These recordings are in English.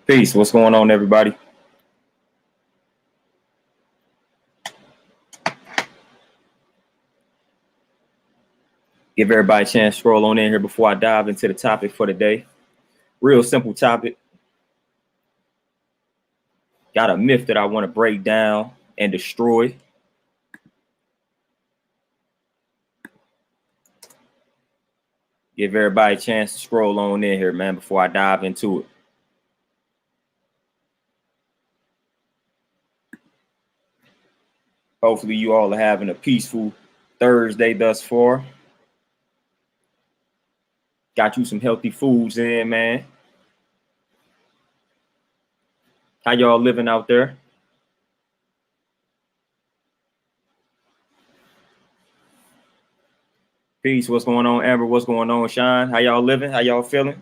Peace. What's going on, everybody? Give everybody a chance to scroll on in here before I dive into the topic for the day. Real simple topic. Got a myth that I want to break down and destroy. Give everybody a chance to scroll on in here, man, before I dive into it. Hopefully you all are having a peaceful Thursday thus far. Got you some healthy foods in, man. How y'all living out there? Peace. What's going on, Amber? What's going on, Sean? How y'all living? How y'all feeling?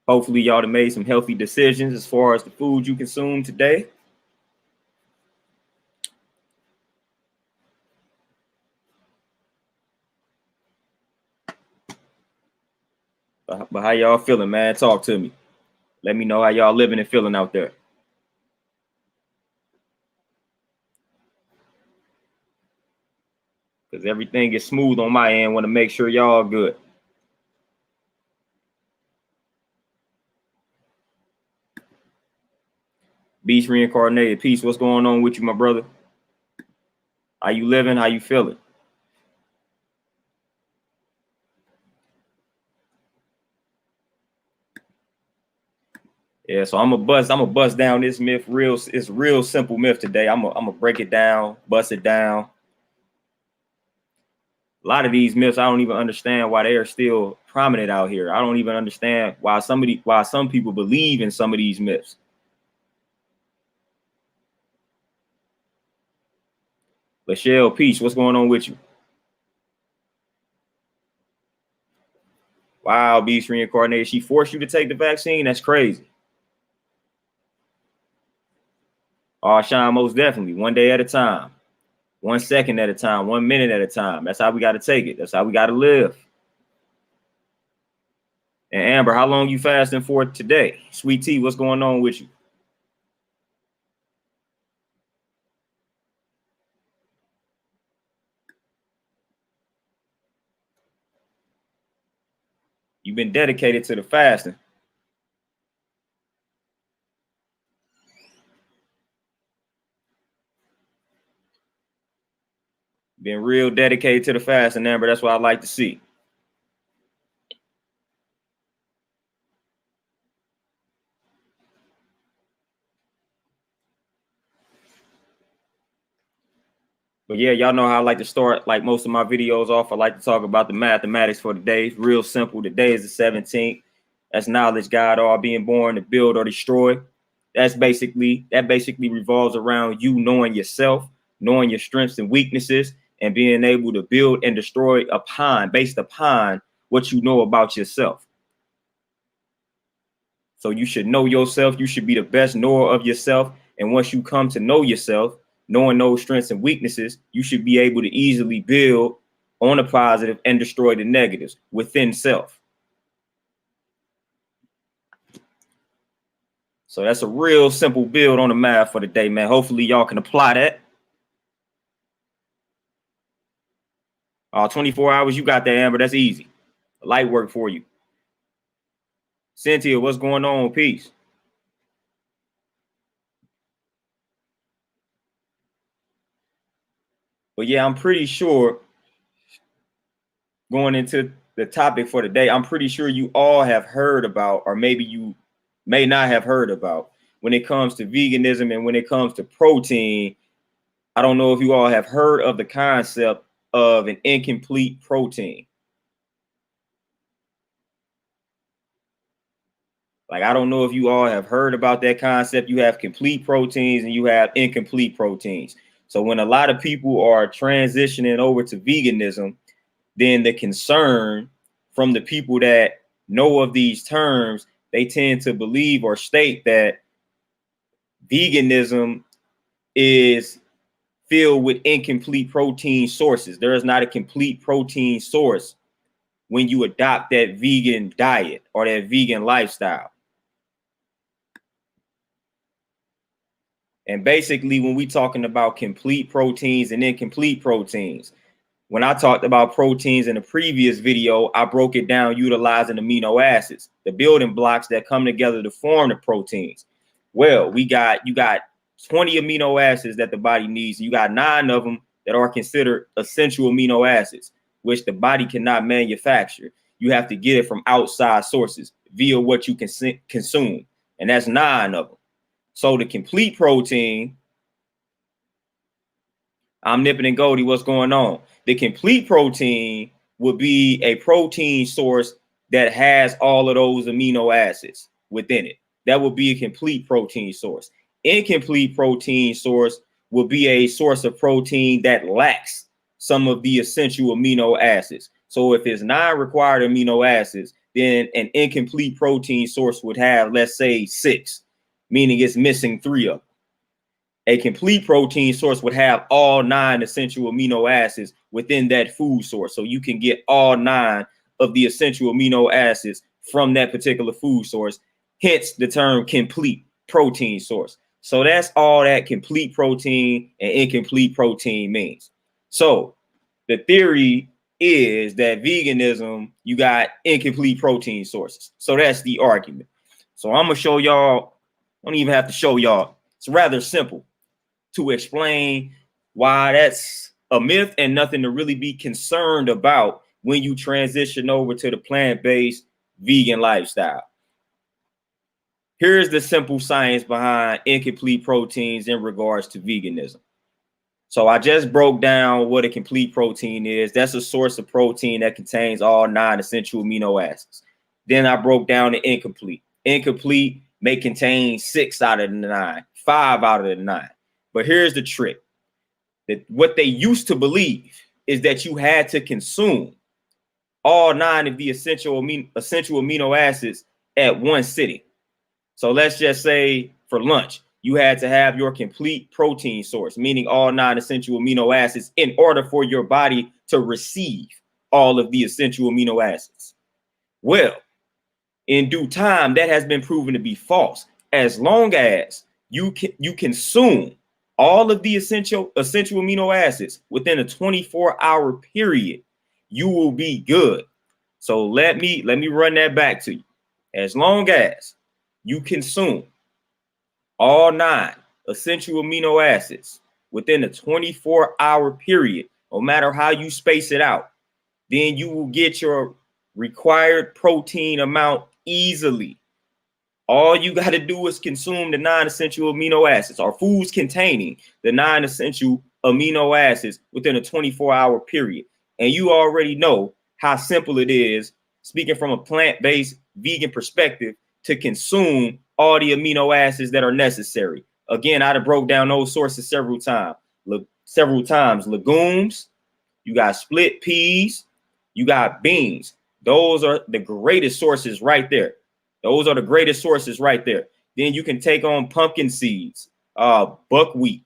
Hopefully y'all have made some healthy decisions as far as the food you consume today. But how y'all feeling, man? Talk to me. Let me know how y'all living and feeling out there. Because everything is smooth on my end. Want to make sure y'all good. Beast reincarnated. Peace. What's going on with you, my brother? How you living? How you feeling? Yeah, so I'm gonna bust down this myth. It's real simple myth today. I'm gonna break it down, bust it down. A lot of these myths, I don't even understand why they are still prominent out here. I don't even understand why some people believe in some of these myths. Lachelle, peace. What's going on with you? Wow, Beast reincarnated. She forced you to take the vaccine. That's crazy. Oh, Sean, most definitely. One day at a time, 1 second at a time, 1 minute at a time. That's how we got to take it. That's how we got to live. And Amber, how long you fasting for today? Sweet Tea, what's going on with you? You've been dedicated to the fasting. Been real dedicated to the fasting, Amber. That's what I like to see. But yeah, y'all know how I like to start like most of my videos off. I like to talk about the mathematics for the day. Real simple. The day is the 17th. That's knowledge, God, all being born to build or destroy. That basically revolves around you knowing yourself, knowing your strengths and weaknesses, and being able to build and destroy based upon what you know about yourself. So you should know yourself. You should be the best knower of yourself. And once you come to know yourself, knowing those strengths and weaknesses, you should be able to easily build on the positive and destroy the negatives within self. So that's a real simple build on the math for the day, man. Hopefully y'all can apply that. 24 hours, you got that, Amber. That's easy. Light work for you. Cynthia, what's going on? Peace. But yeah, I'm pretty sure going into the topic for the day, I'm pretty sure you all have heard about, or maybe you may not have heard about, when it comes to veganism and when it comes to protein. I don't know if you all have heard of the concept of an incomplete protein. Like, I don't know if you all have heard about that concept. You have complete proteins and you have incomplete proteins. So when a lot of people are transitioning over to veganism, then the concern from the people that know of these terms, they tend to believe or state that veganism is filled with incomplete protein sources. There is not a complete protein source when you adopt that vegan diet or that vegan lifestyle. And basically, when we talking about complete proteins and incomplete proteins, when I talked about proteins in the previous video, I broke it down utilizing amino acids, the building blocks that come together to form the proteins. Well, you got 20 amino acids that the body needs. You got 9 of them that are considered essential amino acids, which the body cannot manufacture. You have to get it from outside sources via what you can consume. And that's 9 of them. So the complete protein, I'm Nippin' and Goldie, what's going on? The complete protein would be a protein source that has all of those amino acids within it. That would be a complete protein source. Incomplete protein source will be a source of protein that lacks some of the essential amino acids. So if it's 9 required amino acids, then an incomplete protein source would have, let's say, 6, meaning it's missing 3 of them. A complete protein source would have all 9 essential amino acids within that food source. So you can get all 9 of the essential amino acids from that particular food source, hence the term complete protein source. So that's all that complete protein and incomplete protein means. So the theory is that veganism, you got incomplete protein sources. So that's the argument. So I'm going to show y'all, I don't even have to show y'all. It's rather simple to explain why that's a myth and nothing to really be concerned about when you transition over to the plant-based vegan lifestyle. Here's the simple science behind incomplete proteins in regards to veganism. So I just broke down what a complete protein is. That's a source of protein that contains all 9 essential amino acids. Then I broke down the incomplete. Incomplete may contain 6 out of the 9, 5 out of the 9. But here's the trick. That what they used to believe is that you had to consume all 9 of the essential amino acids at one sitting. So let's just say for lunch, you had to have your complete protein source, meaning all 9 essential amino acids, in order for your body to receive all of the essential amino acids. Well, in due time, that has been proven to be false. As long as you consume all of the essential amino acids within a 24-hour period, you will be good. So let me run that back to you. As long as you consume all 9 essential amino acids within a 24-hour period, no matter how you space it out, then you will get your required protein amount easily. All you got to do is consume the 9 essential amino acids or foods containing the 9 essential amino acids within a 24-hour period. And you already know how simple it is, speaking from a plant-based vegan perspective, to consume all the amino acids that are necessary. Again, I'd have broke down those sources several times. Legumes, you got split peas, you got beans. Those are the greatest sources right there. Those are the greatest sources right there. Then you can take on pumpkin seeds, buckwheat,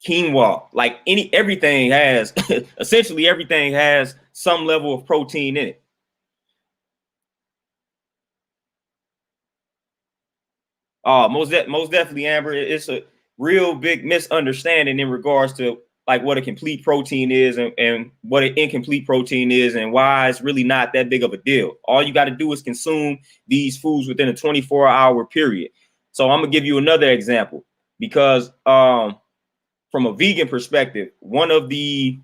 quinoa, like everything has, essentially everything has some level of protein in it. Most definitely, Amber. It's a real big misunderstanding in regards to like what a complete protein is and what an incomplete protein is and why it's really not that big of a deal. All you got to do is consume these foods within a 24-hour period. So I'm gonna give you another example because from a vegan perspective, one of the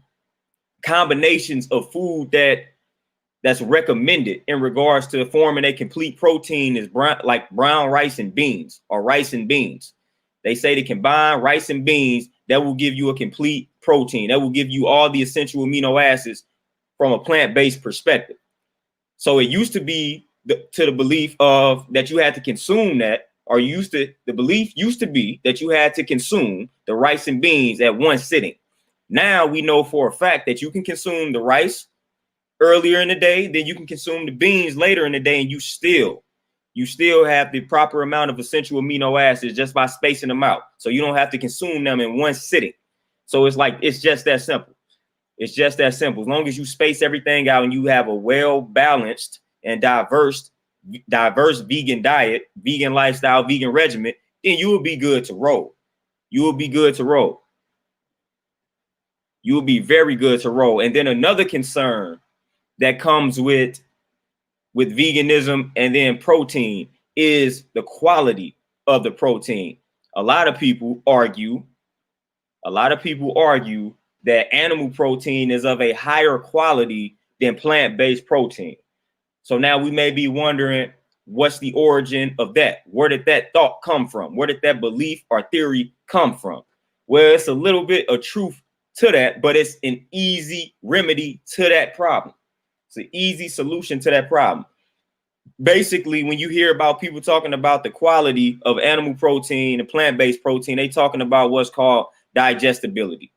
combinations of food that's recommended in regards to forming a complete protein is brown rice and beans or rice and beans. They say to combine rice and beans, that will give you a complete protein. That will give you all the essential amino acids from a plant-based perspective. So it used to be to the belief of that you had to consume that, or the belief used to be that you had to consume the rice and beans at one sitting. Now we know for a fact that you can consume the rice earlier in the day, then you can consume the beans later in the day, and you still have the proper amount of essential amino acids just by spacing them out. So you don't have to consume them in one sitting. So it's just that simple. It's just that simple. As long as you space everything out and you have a well-balanced and diverse vegan diet, vegan lifestyle, vegan regimen, then you will be good to roll. You will be good to roll. You will be very good to roll. And then another concern that comes with veganism and then protein is the quality of the protein. A lot of people argue that animal protein is of a higher quality than plant-based protein. So now we may be wondering, what's the origin of that? Where did that thought come from? Where did that belief or theory come from? Well, it's a little bit of truth to that, but it's an easy remedy to that problem. It's an easy solution to that problem. Basically, when you hear about people talking about the quality of animal protein and plant-based protein, they talking about what's called digestibility.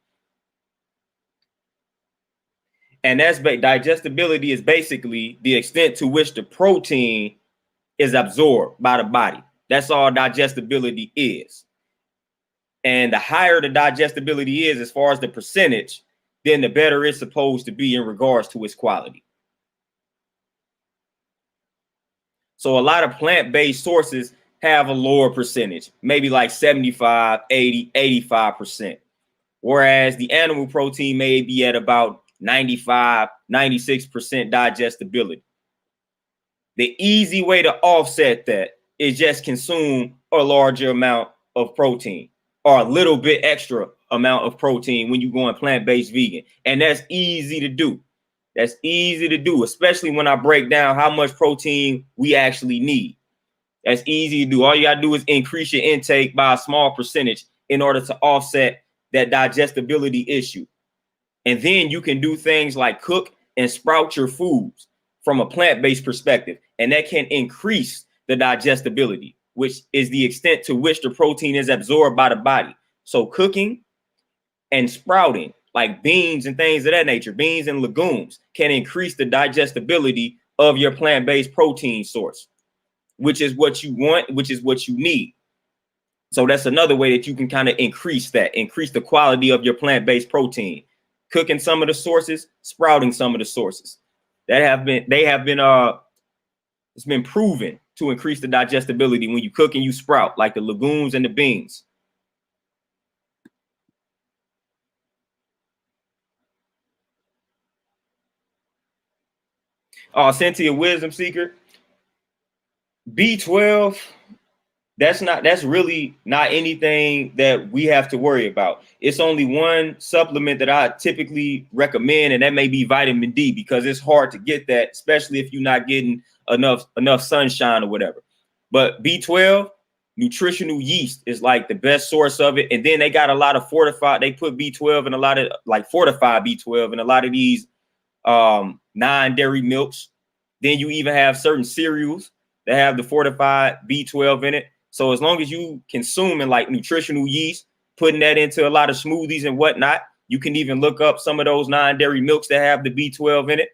And that's digestibility is basically the extent to which the protein is absorbed by the body. That's all digestibility is. And the higher the digestibility is, as far as the percentage, then the better it's supposed to be in regards to its quality. So a lot of plant-based sources have a lower percentage, maybe like 75, 80, 85%. Whereas the animal protein may be at about 95, 96% digestibility. The easy way to offset that is just consume a larger amount of protein or a little bit extra amount of protein when you go on plant-based vegan. And that's easy to do. That's easy to do, especially when I break down how much protein we actually need. That's easy to do. All you got to do is increase your intake by a small percentage in order to offset that digestibility issue. And then you can do things like cook and sprout your foods from a plant-based perspective. And that can increase the digestibility, which is the extent to which the protein is absorbed by the body. So cooking and sprouting, like beans and things of that nature, beans and legumes, can increase the digestibility of your plant-based protein source, which is what you want, which is what you need. So that's another way that you can kind of increase the quality of your plant-based protein. Cooking some of the sources, sprouting some of the sources. It's been proven to increase the digestibility when you cook and you sprout, like the legumes and the beans. Cynthia Wisdom Seeker, B12, that's really not anything that we have to worry about. It's only one supplement that I typically recommend, and that may be vitamin D, because it's hard to get that, especially if you're not getting enough sunshine or whatever. But B12, nutritional yeast is like the best source of it. And then they got a lot of fortified, they put B12 in a lot of like fortified B12 in a lot of these non-dairy milks. Then you even have certain cereals that have the fortified B12 in it. So as long as you consuming like nutritional yeast, putting that into a lot of smoothies and whatnot, you can even look up some of those non-dairy milks that have the B12 in it.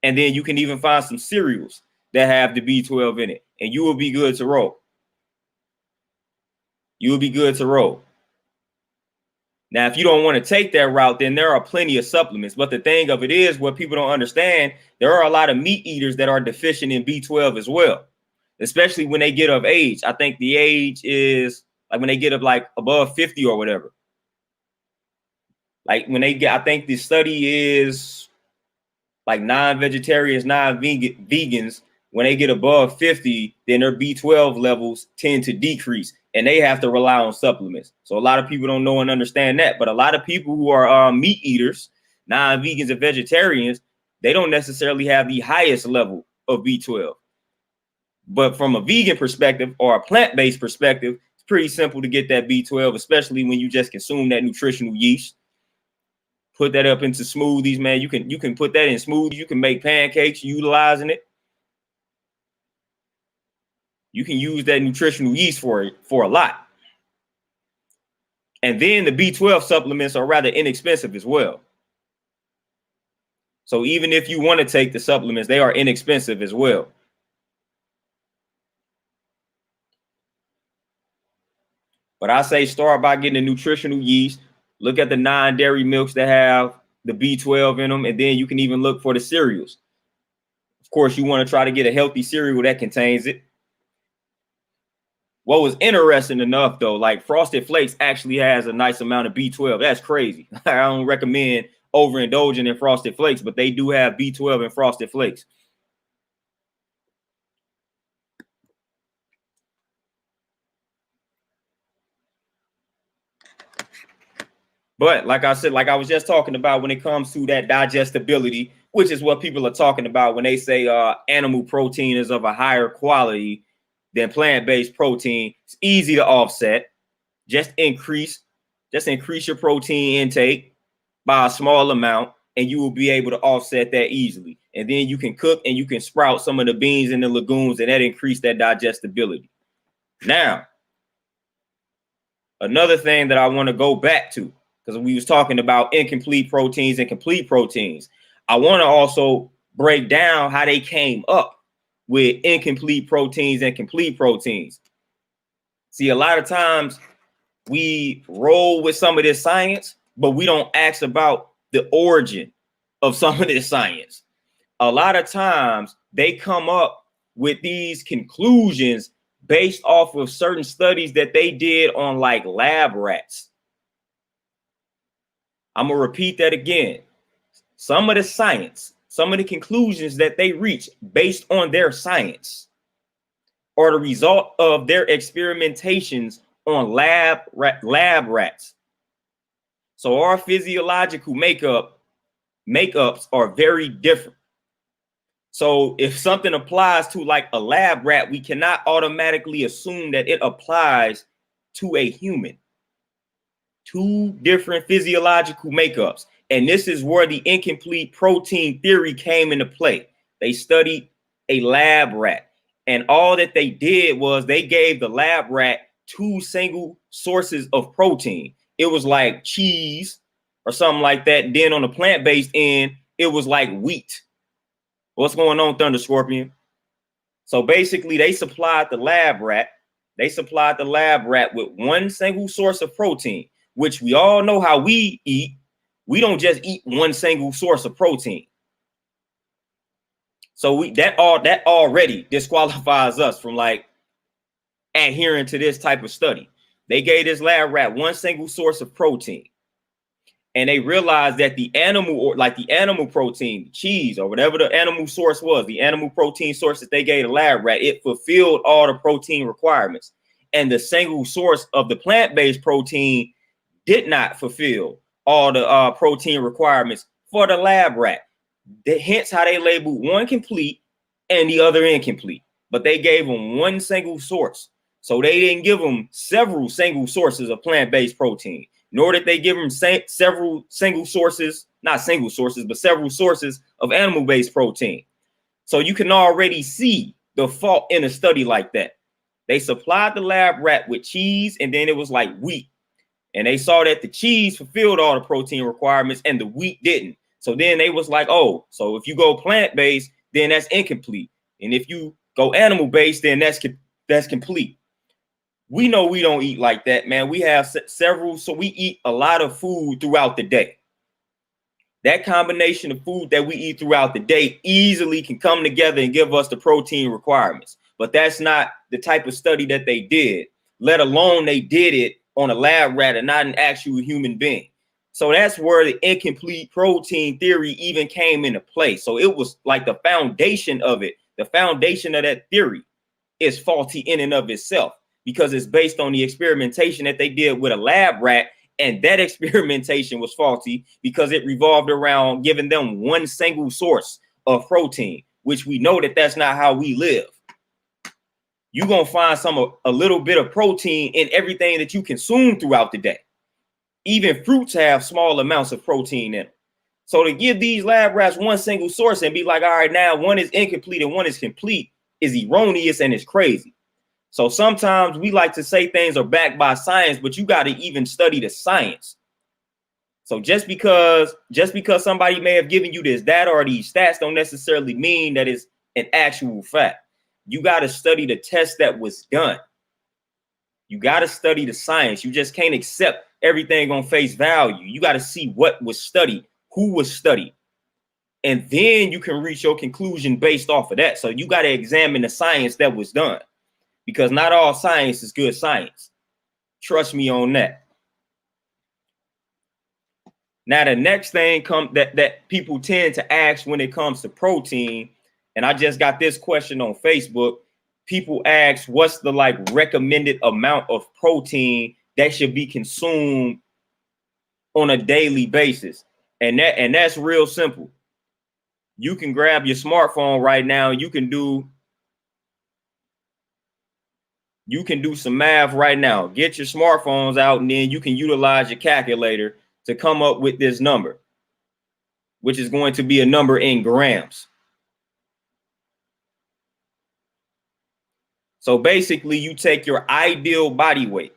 And then you can even find some cereals that have the B12 in it, and you will be good to roll. You will be good to roll. Now, if you don't want to take that route, then there are plenty of supplements. But the thing of it is, what people don't understand, there are a lot of meat eaters that are deficient in B12 as well, especially when they get of age. I think the age is like when they get up like above 50 or whatever. Like when they get, I think the study is like non-vegetarians, non-vegans, when they get above 50, then their B12 levels tend to decrease and they have to rely on supplements. So a lot of people don't know and understand that. But a lot of people who are meat eaters, non-vegans and vegetarians, they don't necessarily have the highest level of B12. But from a vegan perspective or a plant-based perspective, it's pretty simple to get that B12, especially when you just consume that nutritional yeast. Put that up into smoothies, man. You can put that in smoothies. You can make pancakes utilizing it. You can use that nutritional yeast for a lot. And then the B12 supplements are rather inexpensive as well. So even if you want to take the supplements, they are inexpensive as well. But I say start by getting the nutritional yeast. Look at the non-dairy milks that have the B12 in them, and then you can even look for the cereals. Of course, you want to try to get a healthy cereal that contains it. What was interesting enough, though, like Frosted Flakes actually has a nice amount of B12. That's crazy. I don't recommend overindulging in Frosted Flakes, but they do have B12 in Frosted Flakes. But like I said, like I was just talking about, when it comes to that digestibility, which is what people are talking about when they say animal protein is of a higher quality than plant-based protein, it's easy to offset. Just increase your protein intake by a small amount, and you will be able to offset that easily. And then you can cook and you can sprout some of the beans and the legumes, and that increase that digestibility. Now, another thing that I want to go back to, because we was talking about incomplete proteins and complete proteins, I want to also break down how they came up with incomplete proteins and complete proteins. See, a lot of times we roll with some of this science, but we don't ask about the origin of some of this science. A lot of times they come up with these conclusions based off of certain studies that they did on like lab rats. I'm going to repeat that again. Some of the science, some of the conclusions that they reach based on their science are the result of their experimentations on lab rats. So our physiological makeups are very different. So if something applies to like a lab rat, we cannot automatically assume that it applies to a human. Two different physiological makeups. And this is where the incomplete protein theory came into play. They studied a lab rat, and all that they did was they gave the lab rat two single sources of protein. It was like cheese or something like that. Then on the plant-based end, it was like wheat. What's going on, Thunder Scorpion? So basically, they supplied the lab rat with one single source of protein, which we all know how we eat. We don't just eat one single source of protein. So that already disqualifies us from like adhering to this type of study. They gave this lab rat one single source of protein, and they realized that the animal, or like the animal protein, cheese or whatever the animal source was, the animal protein source that they gave the lab rat, it fulfilled all the protein requirements. And the single source of the plant-based protein did not fulfill all the protein requirements for the lab rat. Hence how they labeled one complete and the other incomplete. But they gave them one single source. So they didn't give them several single sources of plant-based protein, nor did they give them several single sources, not single sources, but several sources of animal-based protein. So you can already see the fault in a study like that. They supplied the lab rat with cheese, and then it was like wheat. And they saw that the cheese fulfilled all the protein requirements and the wheat didn't. So then they was like, oh, so if you go plant-based, then that's incomplete. And if you go animal-based, then that's complete. We know we don't eat like that, man. We have several, so we eat a lot of food throughout the day. That combination of food that we eat throughout the day easily can come together and give us the protein requirements. But that's not the type of study that they did, let alone they did it on a lab rat and not an actual human being. So that's where the incomplete protein theory even came into play. So it was like the foundation of it. The foundation of that theory is faulty in and of itself, because it's based on the experimentation that they did with a lab rat. And that experimentation was faulty because it revolved around giving them one single source of protein, which we know that that's not how we live. You're going to find a little bit of protein in everything that you consume throughout the day. Even fruits have small amounts of protein in them. So to give these lab rats one single source and be like, all right, now one is incomplete and one is complete is erroneous and it's crazy. So sometimes we like to say things are backed by science, but you got to even study the science. So just because somebody may have given you this data or these stats don't necessarily mean that it's an actual fact. You got to study the test that was done. You got to study the science. You just can't accept everything on face value. You got to see what was studied, who was studied. And then you can reach your conclusion based off of that. So you got to examine the science that was done, because not all science is good science. Trust me on that. Now, the next thing that people tend to ask when it comes to protein, and I just got this question on Facebook. People ask, what's the like recommended amount of protein that should be consumed on a daily basis? And that's real simple. You can grab your smartphone right now. You can do some math right now. Get your smartphones out, and then you can utilize your calculator to come up with this number, which is going to be a number in grams. So basically, you take your ideal body weight,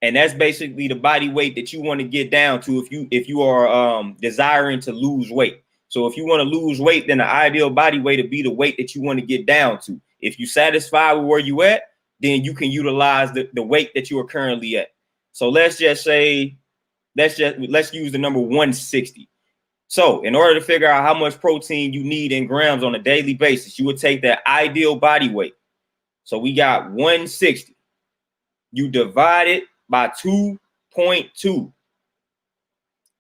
and that's basically the body weight that you want to get down to if you are desiring to lose weight. So if you want to lose weight, then the ideal body weight would be the weight that you want to get down to. If you're satisfied with where you at, then you can utilize the weight that you are currently at. So let's just say, let's use the number 160. So in order to figure out how much protein you need in grams on a daily basis, you would take that ideal body weight. So we got 160. You divide it by 2.2.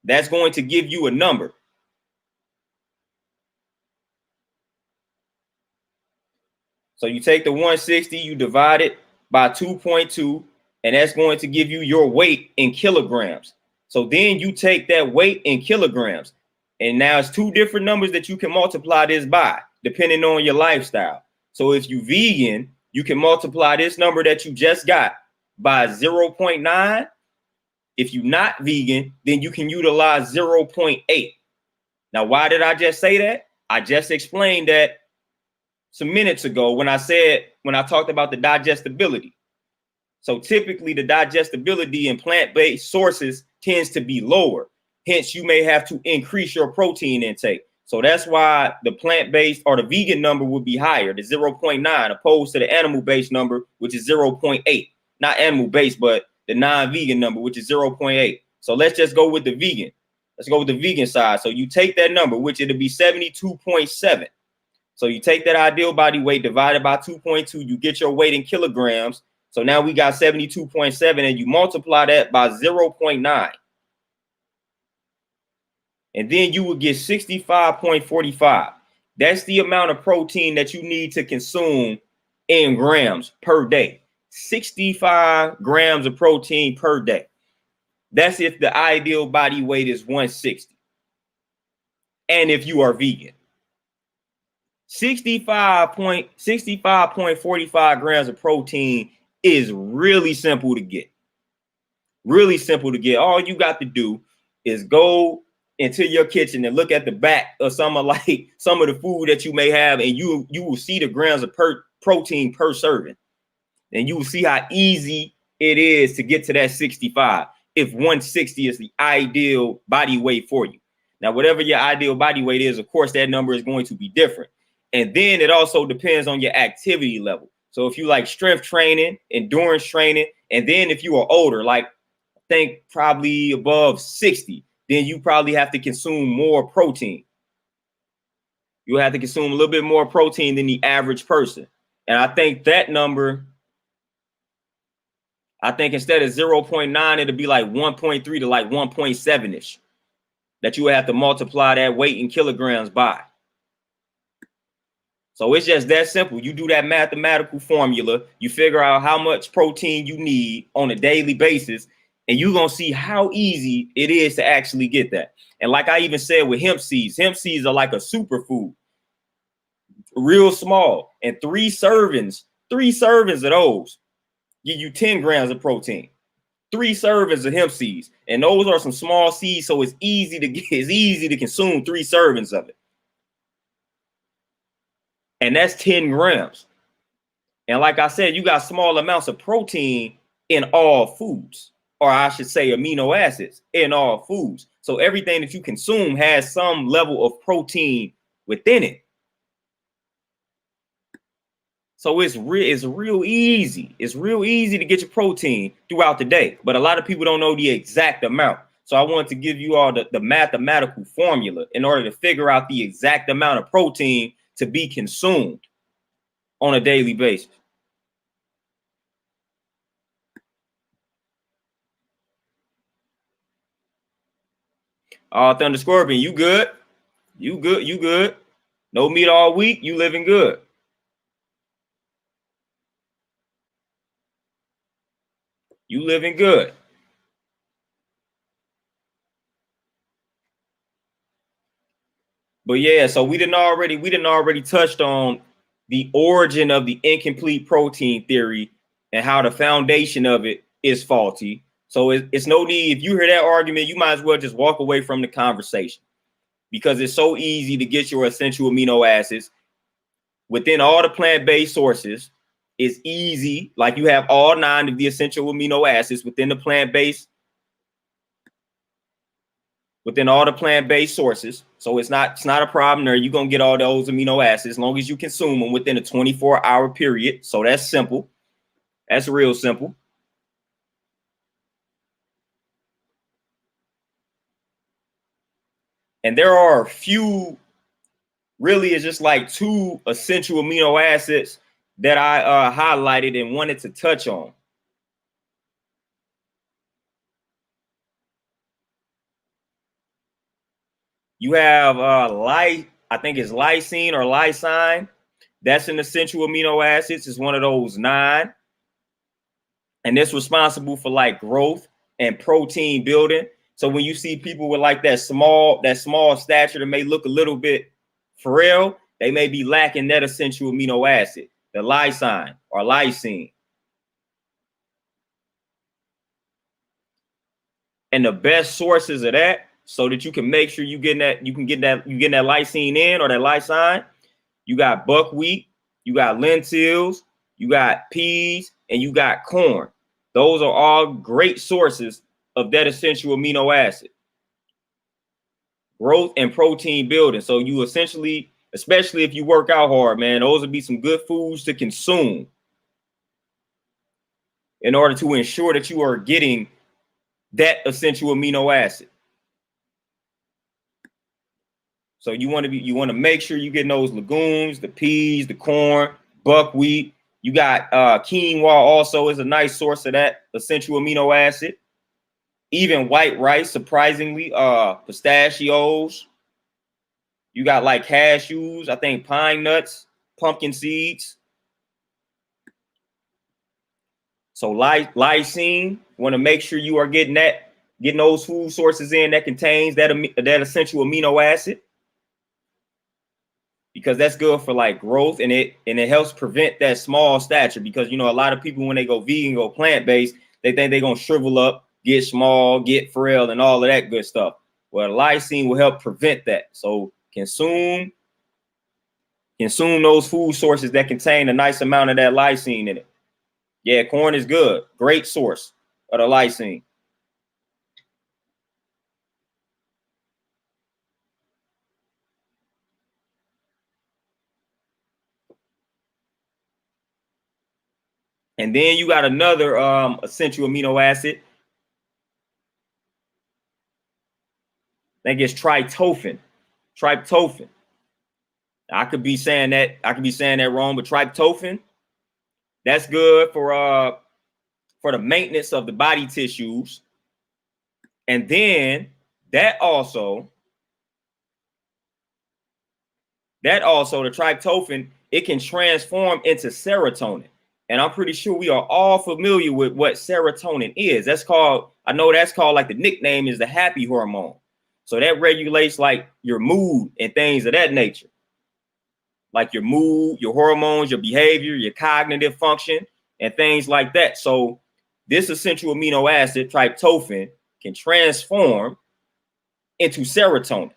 That's going to give you a number. So you take the 160, you divide it by 2.2, and that's going to give you your weight in kilograms. So then you take that weight in kilograms, and now it's two different numbers that you can multiply this by, depending on your lifestyle. So if you're vegan, you can multiply this number that you just got by 0.9. If you're not vegan, then you can utilize 0.8. Now, why did I just say that? I just explained that some minutes ago when I talked about the digestibility. So typically the digestibility in plant-based sources tends to be lower. Hence, you may have to increase your protein intake. So that's why the plant-based or the vegan number would be higher, the 0.9, opposed to the animal-based number, which is 0.8. Not animal-based, but the non-vegan number, which is 0.8. So let's just go with the vegan. Let's go with the vegan side. So you take that number, which it'll be 72.7. So you take that ideal body weight divided by 2.2, you get your weight in kilograms. So now we got 72.7, and you multiply that by 0.9. And then you would get 65.45. That's the amount of protein that you need to consume in grams per day. 65 grams of protein per day. That's if the ideal body weight is 160. And if you are vegan. 65.45 grams of protein is really simple to get. Really simple to get. All you got to do is go into your kitchen and look at the back of some of the food that you may have, and you will see the grams of protein per serving. And you will see how easy it is to get to that 65 if 160 is the ideal body weight for you. Now, whatever your ideal body weight is, of course, that number is going to be different. And then it also depends on your activity level. So if you like strength training, endurance training, and then if you are older, like I think probably above 60, then you probably have to consume more protein. You have to consume a little bit more protein than the average person. And I think that number, I think instead of 0.9, it'll be like 1.3 to like 1.7-ish that you would have to multiply that weight in kilograms by. So it's just that simple. You do that mathematical formula, you figure out how much protein you need on a daily basis, and you're going to see how easy it is to actually get that. And like I even said with hemp seeds are like a superfood, real small. And three servings of those give you 10 grams of protein. 3 servings of hemp seeds. And those are some small seeds, so it's easy to consume 3 servings of it. And that's 10 grams. And like I said, you got small amounts of protein in all foods, or I should say amino acids in all foods. So everything that you consume has some level of protein within it. So it's real easy. It's real easy to get your protein throughout the day. But a lot of people don't know the exact amount. So I wanted to give you all the mathematical formula in order to figure out the exact amount of protein to be consumed on a daily basis. Thunder Scorpion, you good? You good? You good? No meat all week? You living good? You living good? But yeah, so we didn't already touched on the origin of the incomplete protein theory and how the foundation of it is faulty. So it's no need, if you hear that argument, you might as well just walk away from the conversation, because it's so easy to get your essential amino acids within all the plant-based sources. It's easy, like you have all 9 of the essential amino acids within the plant-based, within all the plant-based sources. So it's not a problem there. You're going to get all those amino acids as long as you consume them within a 24-hour period. So that's simple. That's real simple. And there are a few, really it's just like 2 essential amino acids that I highlighted and wanted to touch on. You have I think it's lysine or lysine. That's an essential amino acids. It's one of those 9. And it's responsible for like growth and protein building. So when you see people with like that small stature that may look a little bit frail, they may be lacking that essential amino acid, the lysine or lysine. And the best sources of that, so that you can make sure you get that lysine in, or that lysine, you got buckwheat, you got lentils, you got peas, and you got corn. Those are all great sources of that essential amino acid, growth and protein building. So you essentially, especially if you work out hard, man, those would be some good foods to consume in order to ensure that you are getting that essential amino acid. So you want to make sure you're getting those legumes, the peas, the corn, buckwheat. You got quinoa also is a nice source of that essential amino acid. Even white rice, surprisingly, pistachios. You got like cashews, I think pine nuts, pumpkin seeds. So lysine, want to make sure you are getting those food sources in that contains that essential amino acid, because that's good for like growth, and it helps prevent that small stature. Because a lot of people, when they go vegan, go plant-based, they think they're gonna shrivel up, get small, get frail, and all of that good stuff. Well, lysine will help prevent that. So consume those food sources that contain a nice amount of that lysine in it. Yeah, corn is good. Great source of the lysine. And then you got another essential amino acid. I think it's tryptophan. Tryptophan. I could be saying that wrong, but tryptophan, that's good for the maintenance of the body tissues. And then that also the tryptophan, it can transform into serotonin. And I'm pretty sure we are all familiar with what serotonin is. I know that's called, like, the nickname is the happy hormone. So that regulates like your mood and things of that nature. Like your mood, your hormones, your behavior, your cognitive function, and things like that. So this essential amino acid, tryptophan, can transform into serotonin,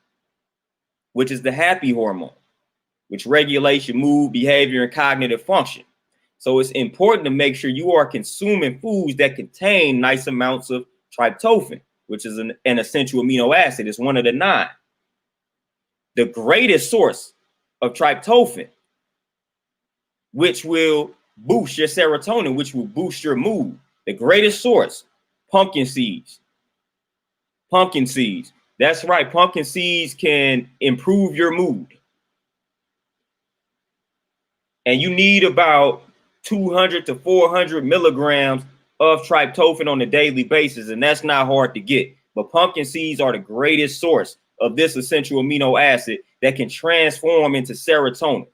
which is the happy hormone, which regulates your mood, behavior, and cognitive function. So it's important to make sure you are consuming foods that contain nice amounts of tryptophan, which is an essential amino acid. It's one of the 9. The greatest source of tryptophan, which will boost your serotonin, which will boost your mood. The greatest source, pumpkin seeds. Pumpkin seeds. That's right. Pumpkin seeds can improve your mood. And you need about 200 to 400 milligrams of tryptophan on a daily basis. And that's not hard to get. But pumpkin seeds are the greatest source of this essential amino acid that can transform into serotonin.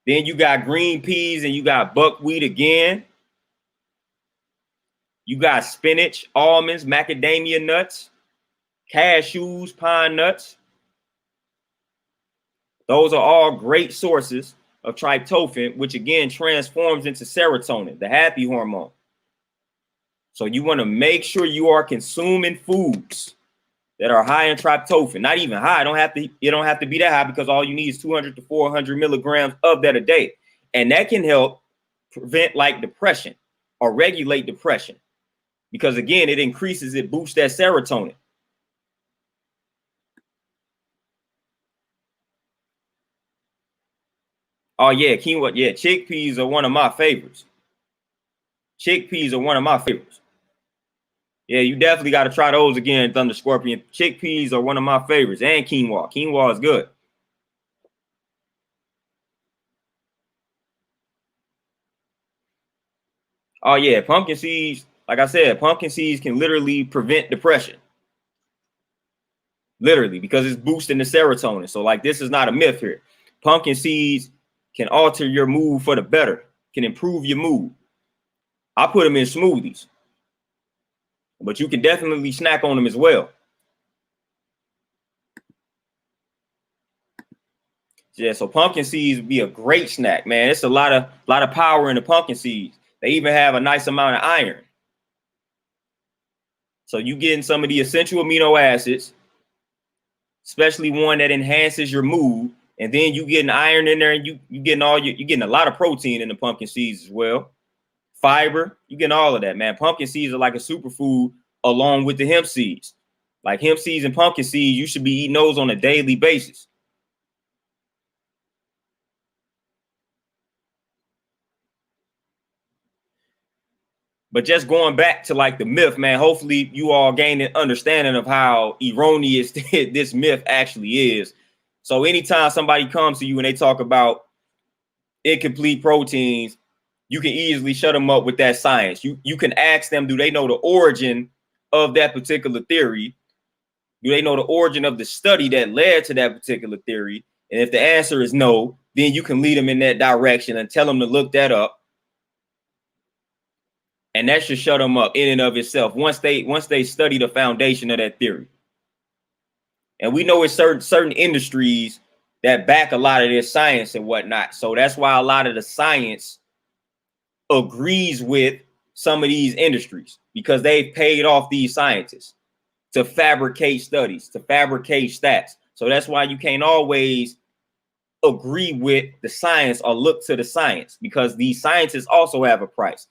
Then you got green peas and you got buckwheat again. You got spinach, almonds, macadamia nuts, cashews, pine nuts. Those are all great sources of tryptophan, which again transforms into serotonin, the happy hormone. So you want to make sure you are consuming foods that are high in tryptophan. Not even high. It don't have to be that high, because all you need is 200 to 400 milligrams of that a day. And that can help prevent like depression or regulate depression, because again, it boosts that serotonin. Oh yeah, quinoa. Yeah, chickpeas are one of my favorites. Chickpeas are one of my favorites. Yeah, you definitely got to try those again, Thunder Scorpion. Chickpeas are one of my favorites, and quinoa. Quinoa is good. Oh yeah, pumpkin seeds. Like I said, pumpkin seeds can literally prevent depression. Literally, because it's boosting the serotonin. So like, this is not a myth here. Pumpkin seeds can alter your mood for the better, can improve your mood. I put them in smoothies, but you can definitely snack on them as well. Yeah, so pumpkin seeds would be a great snack, man. It's a lot of power in the pumpkin seeds. They even have a nice amount of iron. So you getting some of the essential amino acids, especially one that enhances your mood, and then you getting iron in there, and you getting you getting a lot of protein in the pumpkin seeds as well. Fiber, you getting all of that, man. Pumpkin seeds are like a superfood along with the hemp seeds. Like hemp seeds and pumpkin seeds, you should be eating those on a daily basis. But just going back to like the myth, man, hopefully you all gain an understanding of how erroneous this myth actually is. So anytime somebody comes to you and they talk about incomplete proteins, you can easily shut them up with that science. You can ask them, do they know the origin of that particular theory? Do they know the origin of the study that led to that particular theory? And if the answer is no, then you can lead them in that direction and tell them to look that up. And that should shut them up in and of itself once they study the foundation of that theory. And we know it's certain industries that back a lot of this science and whatnot. So that's why a lot of the science agrees with some of these industries, because they've paid off these scientists to fabricate studies, to fabricate stats. So that's why you can't always agree with the science or look to the science, because these scientists also have a price.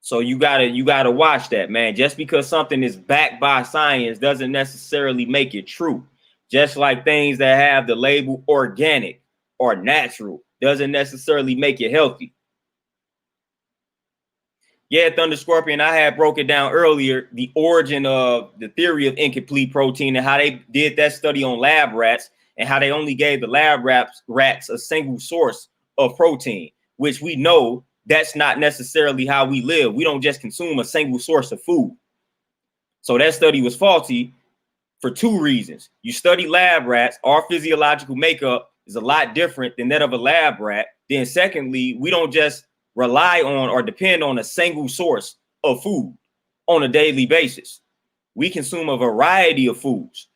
So you gotta watch that, man. Just because something is backed by science doesn't necessarily make it true. Just like things that have the label organic or natural doesn't necessarily make it healthy. Yeah, Thunder Scorpion, I had broke it down earlier, the origin of the theory of incomplete protein and how they did that study on lab rats, and how they only gave the lab rats a single source of protein, which we know that's not necessarily how we live. We don't just consume a single source of food. So that study was faulty for two reasons. You study lab rats, our physiological makeup is a lot different than that of a lab rat. Then secondly, we don't just rely on or depend on a single source of food on a daily basis. We consume a variety of foods.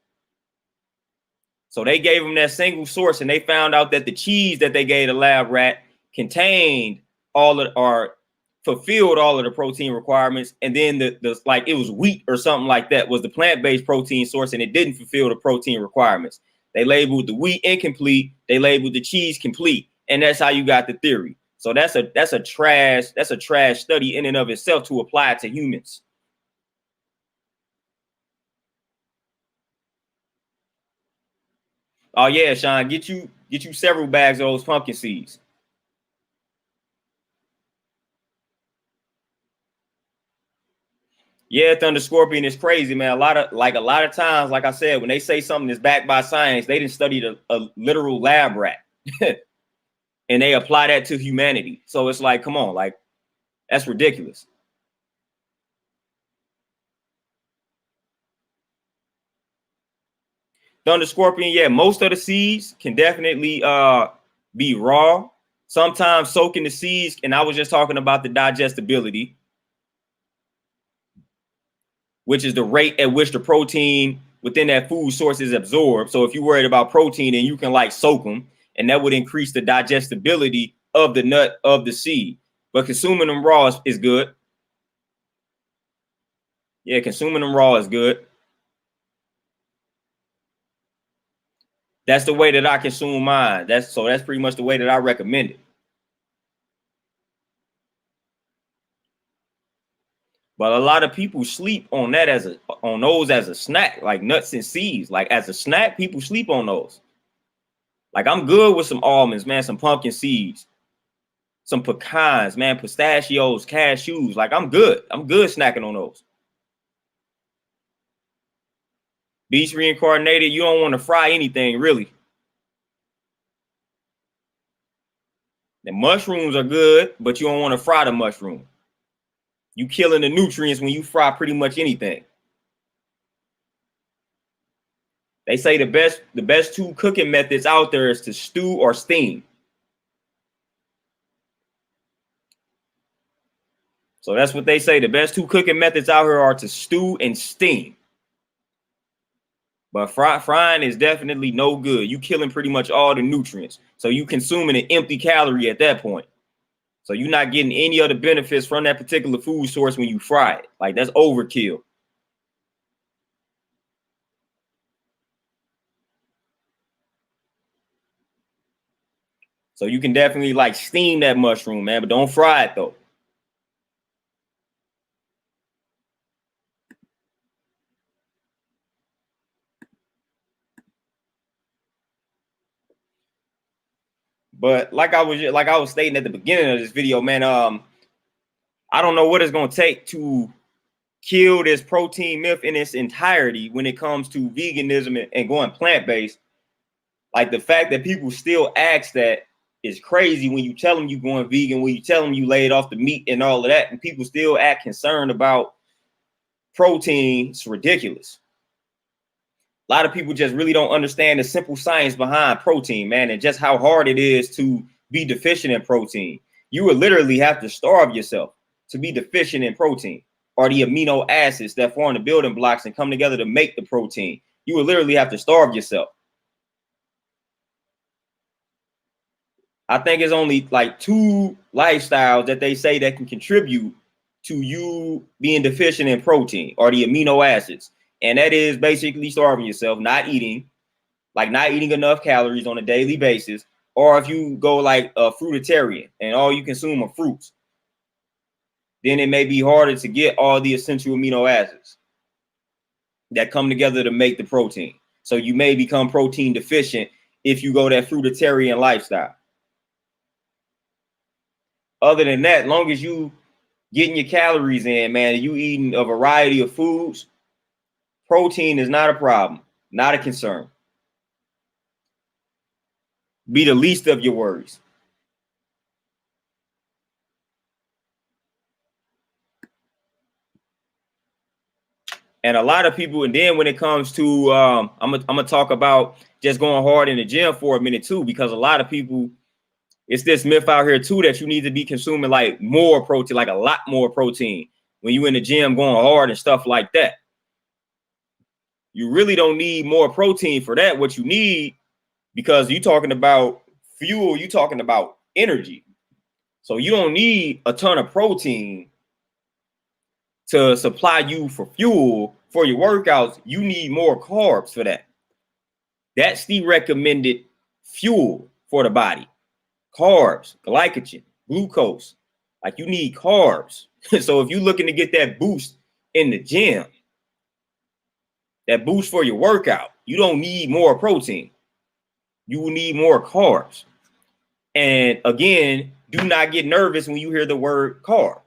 So they gave them that single source, and they found out that the cheese that they gave the lab rat contained all of, or fulfilled all of the protein requirements. And then the like, it was wheat or something like that was the plant-based protein source, and it didn't fulfill the protein requirements. They labeled the wheat incomplete, they labeled the cheese complete, and that's how you got the theory. So that's a trash study in and of itself to apply it to humans. Oh yeah, Sean, get you several bags of those pumpkin seeds. Yeah, Thunder Scorpion is crazy, man. A lot of times, like I said, when they say something is backed by science, they didn't study a literal lab rat. And they apply that to humanity. So it's like, come on, like, that's ridiculous. Thunder Scorpion, yeah, most of the seeds can definitely be raw. Sometimes soaking the seeds, and I was just talking about the digestibility, which is the rate at which the protein within that food source is absorbed. So if you're worried about protein, then you can like soak them, and that would increase the digestibility of the nut of the seed. But consuming them raw is good. Yeah, consuming them raw is good. That's the way that I consume mine. That's pretty much the way that I recommend it. But a lot of people sleep on that on those as a snack, like nuts and seeds. Like as a snack, people sleep on those. Like I'm good with some almonds, man, some pumpkin seeds, some pecans, man, pistachios, cashews. Like I'm good. I'm good snacking on those. Beast reincarnated, you don't want to fry anything really. The mushrooms are good, but you don't want to fry the mushroom. You killing the nutrients when you fry pretty much anything. They say the best two cooking methods out there is to stew or steam. So that's what they say. The best two cooking methods out here are to stew and steam. But frying is definitely no good. You killing pretty much all the nutrients. So you consuming an empty calorie at that point. So you're not getting any other benefits from that particular food source when you fry it. Like that's overkill. So you can definitely like steam that mushroom, man, but don't fry it though. But like I was stating at the beginning of this video, man, I don't know what it's gonna take to kill this protein myth in its entirety when it comes to veganism and going plant-based. Like the fact that people still ask that is crazy when you tell them you're going vegan, when you tell them you laid off the meat and all of that, and people still act concerned about protein. It's ridiculous. A lot of people just really don't understand the simple science behind protein, man, and just how hard it is to be deficient in protein. You would literally have to starve yourself to be deficient in protein, or the amino acids that form the building blocks and come together to make the protein. You would literally have to starve yourself. I think it's only like 2 lifestyles that they say that can contribute to you being deficient in protein or the amino acids. And that is basically starving yourself, not eating enough calories on a daily basis, or if you go like a fruitarian and all you consume are fruits, then it may be harder to get all the essential amino acids that come together to make the protein. So you may become protein deficient if you go that fruitarian lifestyle. Other than that, long as you getting your calories in, man, and you eating a variety of foods, protein is not a problem, not a concern. Be the least of your worries. And a lot of people, and then when it comes to, I'm gonna talk about just going hard in the gym for a minute too, because a lot of people, it's this myth out here too that you need to be consuming like more protein, like a lot more protein when you in the gym going hard and stuff like that. You really don't need more protein for that. What you need, because you're talking about fuel, you're talking about energy. So you don't need a ton of protein to supply you for fuel for your workouts. You need more carbs for that. That's the recommended fuel for the body. Carbs, glycogen, glucose. Like you need carbs. So if you're looking to get that boost in the gym, that boost for your workout, you don't need more protein. You will need more carbs. And again, do not get nervous when you hear the word carb.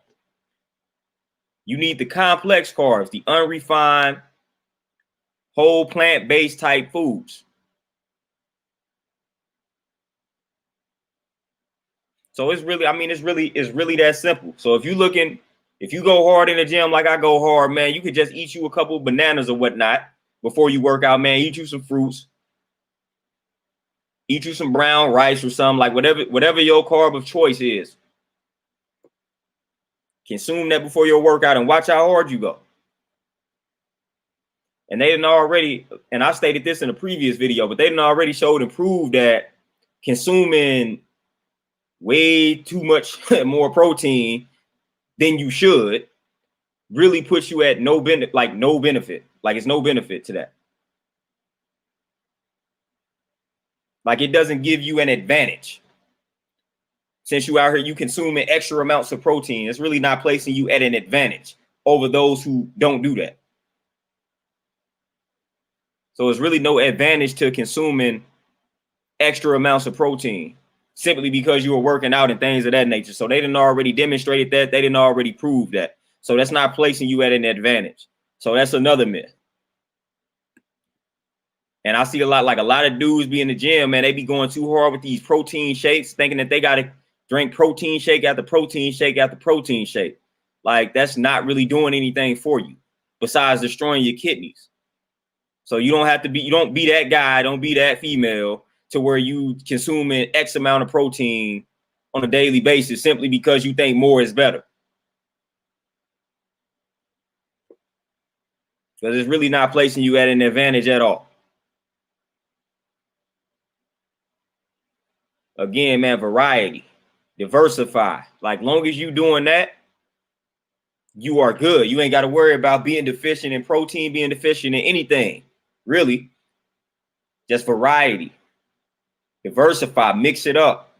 You need the complex carbs, the unrefined, whole plant-based type foods. So it's really, I mean, it's really that simple. So if you go hard in the gym like I go hard, man, you could just eat you a couple bananas or whatnot before you work out, man. Eat you some fruits, eat you some brown rice or something, like whatever your carb of choice is. Consume that before your workout and watch how hard you go. And they didn't already, and I stated this in a previous video, but they didn't already showed and proved that consuming way too much more protein than you should really puts you at no benefit, like no benefit. Like it's no benefit to that. Like it doesn't give you an advantage. Since you out here, you consuming extra amounts of protein, it's really not placing you at an advantage over those who don't do that. So it's really no advantage to consuming extra amounts of protein simply because you were working out and things of that nature. So they didn't already demonstrated that. They didn't already prove that. So that's not placing you at an advantage. So that's another myth. And I see a lot of dudes be in the gym, man. They be going too hard with these protein shakes, thinking that they got to drink protein shake after protein shake after protein shake. Like that's not really doing anything for you besides destroying your kidneys. So you don't be that guy, don't be that female to where you consuming X amount of protein on a daily basis simply because you think more is better. Because it's really not placing you at an advantage at all. Again, man, variety, diversify. Like long as you doing that, you are good. You ain't got to worry about being deficient in protein, being deficient in anything, really. Just variety, diversify, mix it up.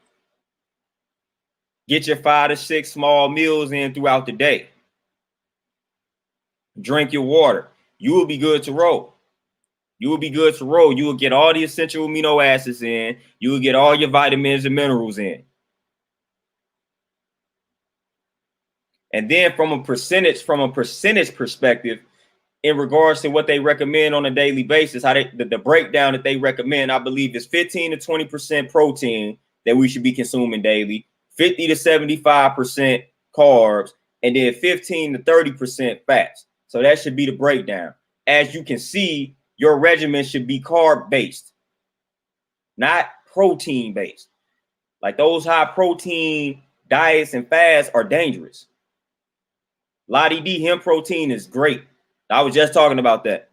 Get your 5 to 6 small meals in throughout the day. Drink your water. You will be good to roll. You will be good to roll. You will get all the essential amino acids in. You will get all your vitamins and minerals in. And then from a percentage perspective, in regards to what they recommend on a daily basis, the breakdown that they recommend, I believe is 15 to 20% protein that we should be consuming daily, 50 to 75% carbs, and then 15 to 30% fats. So that should be the breakdown. As you can see, your regimen should be carb based, not protein based. Like those high protein diets and fasts are dangerous. Lottie D hemp protein is great. I was just talking about that.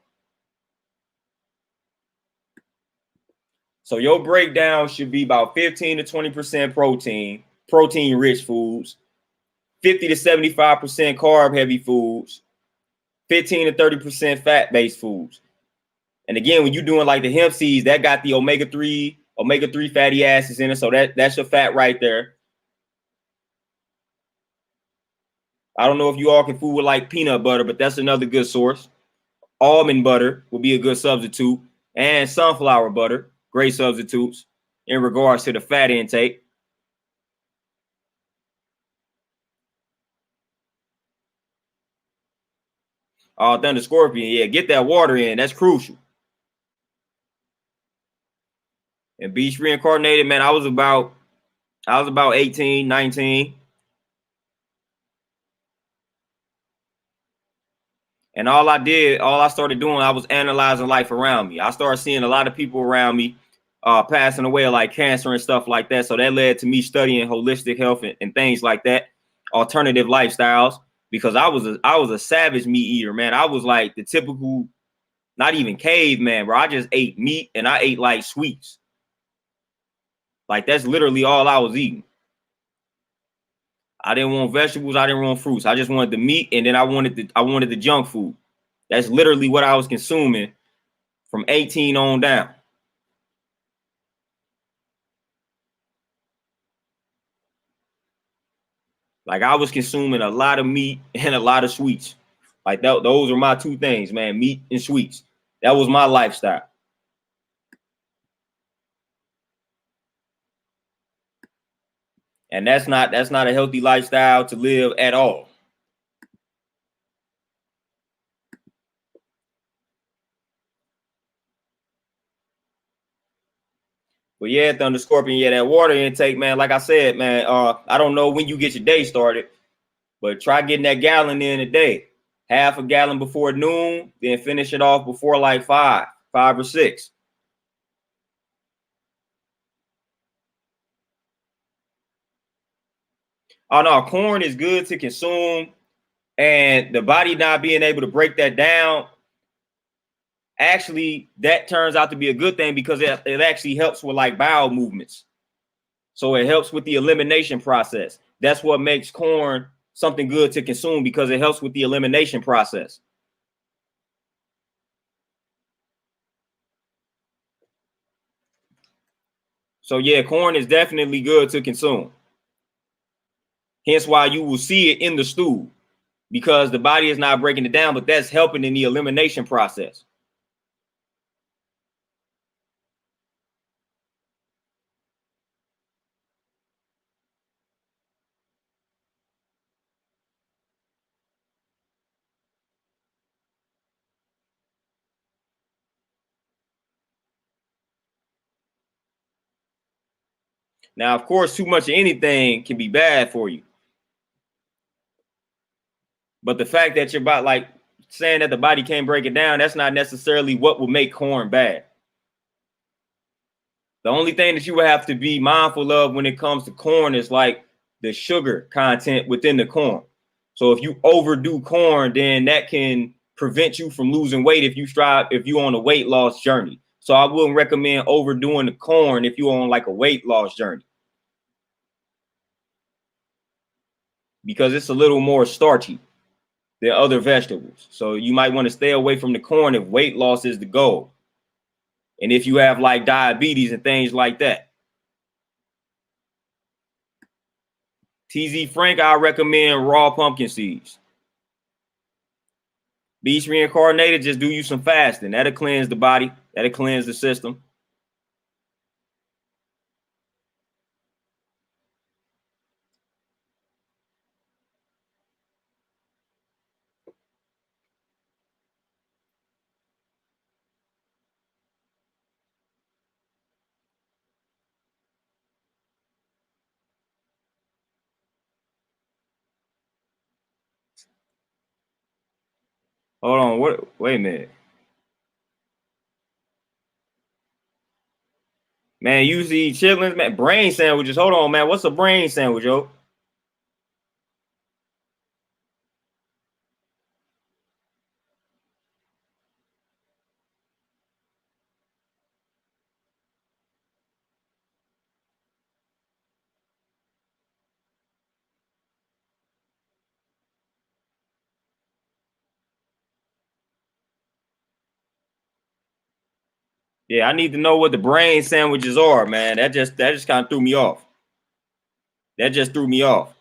So your breakdown should be about 15 to 20% protein, protein-rich foods, 50 to 75% carb-heavy foods, 15 to 30% fat-based foods. And again, when you're doing like the hemp seeds, that got the omega-3 fatty acids in it. So that's your fat right there. I don't know if you all can fool with like peanut butter, but that's another good source. Almond butter would be a good substitute, and sunflower butter, great substitutes in regards to the fat intake. Thunder Scorpion, yeah, get that water in. That's crucial. And Beast Reincarnated, man, I was about 18, 19. And all I started doing, I was analyzing life around me. I started seeing a lot of people around me passing away of like cancer and stuff like that. So that led to me studying holistic health and things like that, alternative lifestyles, because I was a savage meat eater, man. I was like the typical, not even caveman, bro. I just ate meat and I ate like sweets. Like that's literally all I was eating. I didn't want vegetables. I didn't want fruits. I just wanted the meat, and then I wanted the junk food. That's literally what I was consuming from 18 on down. Like I was consuming a lot of meat and a lot of sweets. Like those are my two things, man, meat and sweets. That was my lifestyle. And that's not a healthy lifestyle to live at all. But yeah, Thunder Scorpion, yeah, that water intake, man. Like I said, man, I don't know when you get your day started, but try getting that gallon in a day. Half a gallon before noon, then finish it off before like 5 or 6. Oh no, corn is good to consume, and the body not being able to break that down, actually, that turns out to be a good thing because it actually helps with like bowel movements. So it helps with the elimination process. That's what makes corn something good to consume, because it helps with the elimination process. So yeah, corn is definitely good to consume. Hence why you will see it in the stool, because the body is not breaking it down, but that's helping in the elimination process. Now, of course, too much of anything can be bad for you. But the fact that you're about like saying that the body can't break it down, that's not necessarily what will make corn bad. The only thing that you would have to be mindful of when it comes to corn is like the sugar content within the corn. So if you overdo corn, then that can prevent you from losing weight if you're on a weight loss journey. So I wouldn't recommend overdoing the corn if you're on like a weight loss journey, because it's a little more starchy than other vegetables. So you might want to stay away from the corn if weight loss is the goal. And if you have like diabetes and things like that. TZ Frank, I recommend raw pumpkin seeds. Beast reincarnated, just do you some fasting. That'll cleanse the body. That'll cleanse the system. Hold on. Wait a minute. Man, usually chitlins, man, brain sandwiches. Hold on, man. What's a brain sandwich, yo? Yeah, I need to know what the brain sandwiches are, man. That just kind of threw me off. That just threw me off.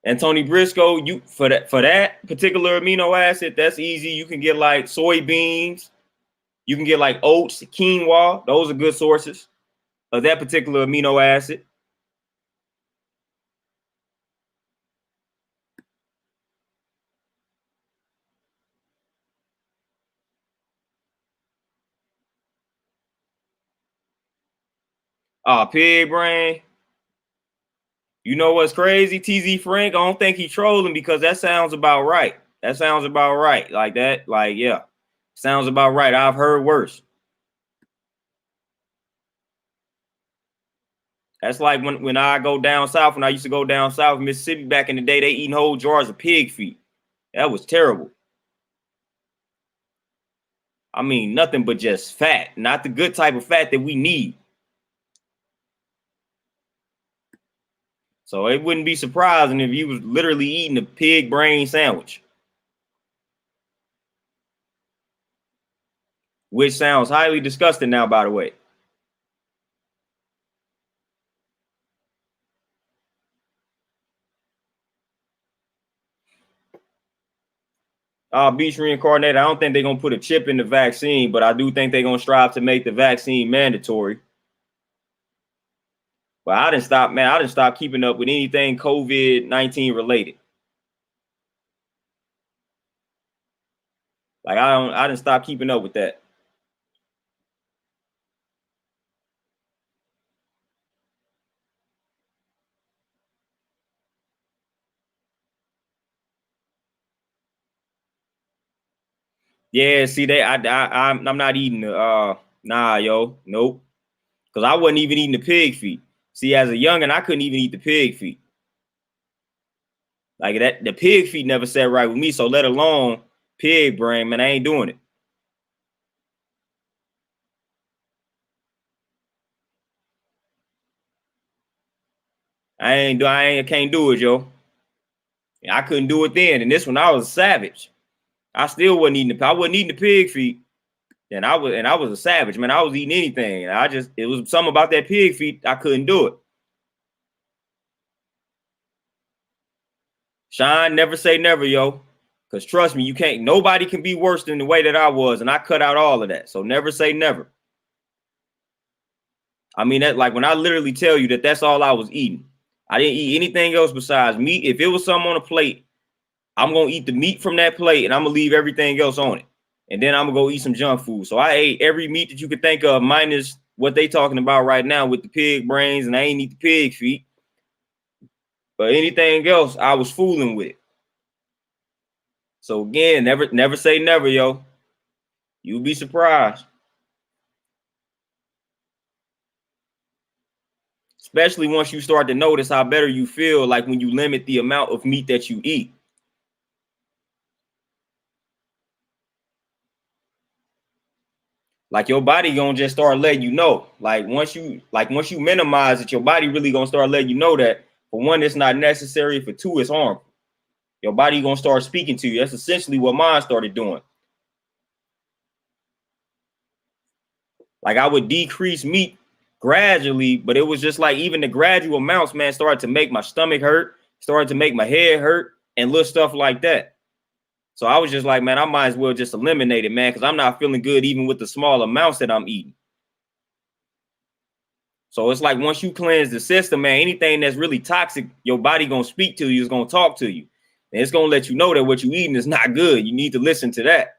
And Tony Briscoe, you for that particular amino acid, that's easy. You can get like soybeans, you can get like oats, quinoa. Those are good sources of that particular amino acid. Pig brain. You know what's crazy? TZ Frank, I don't think he's trolling, because that sounds about right. That sounds about right. Like that, like, yeah. Sounds about right. I've heard worse. That's like when I go down south, when I used to go down south, Mississippi back in the day, they eating whole jars of pig feet. That was terrible. I mean, nothing but just fat, not the good type of fat that we need. So it wouldn't be surprising if you was literally eating a pig brain sandwich, which sounds highly disgusting now, by the way. Beast reincarnated, I don't think they're going to put a chip in the vaccine, but I do think they're going to strive to make the vaccine mandatory. But I didn't stop, man. I didn't stop keeping up with anything COVID-19 related. Like I didn't stop keeping up with that. Yeah, see, I'm not eating the nah, yo, nope, because I wasn't even eating the pig feet. See, as a youngin, I couldn't even eat the pig feet. Like that, the pig feet never sat right with me. So let alone pig brain, man, I ain't doing it. I can't do it, yo. I couldn't do it then. And this one, I was a savage. I still wasn't eating I wasn't eating the pig feet. And I was a savage, man. I was eating anything. It was something about that pig feet. I couldn't do it. Sean, never say never, yo. Because trust me, nobody can be worse than the way that I was. And I cut out all of that. So never say never. I mean, that like when I literally tell you that that's all I was eating. I didn't eat anything else besides meat. If it was something on a plate, I'm going to eat the meat from that plate and I'm going to leave everything else on it. And then I'm going to go eat some junk food. So I ate every meat that you could think of, minus what they talking about right now with the pig brains, and I ain't eat the pig feet. But anything else, I was fooling with it. So again, never say never, yo. You'll be surprised. Especially once you start to notice how better you feel, like when you limit the amount of meat that you eat. Like your body gonna just start letting you know. Like once you minimize it, your body really gonna start letting you know that for one, it's not necessary. For two, it's harmful. Your body gonna start speaking to you. That's essentially what mine started doing. Like I would decrease meat gradually, but it was just like even the gradual amounts, man, started to make my stomach hurt, started to make my head hurt, and little stuff like that. So I was just like, man, I might as well just eliminate it, man, because I'm not feeling good even with the small amounts that I'm eating. So it's like once you cleanse the system, man, anything that's really toxic, your body gonna speak to you, is gonna talk to you. And it's gonna let you know that what you're eating is not good. You need to listen to that.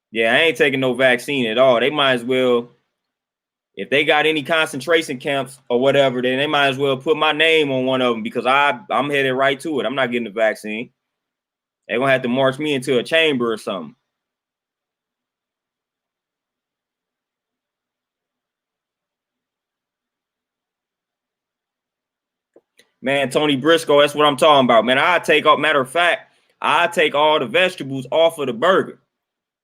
Yeah, I ain't taking no vaccine at all. They might as well, if they got any concentration camps or whatever, then they might as well put my name on one of them because I'm headed right to it. I'm not getting the vaccine. They're gonna have to march me into a chamber or something. Man, Tony Briscoe, that's what I'm talking about. Man, matter of fact, I take all the vegetables off of the burger.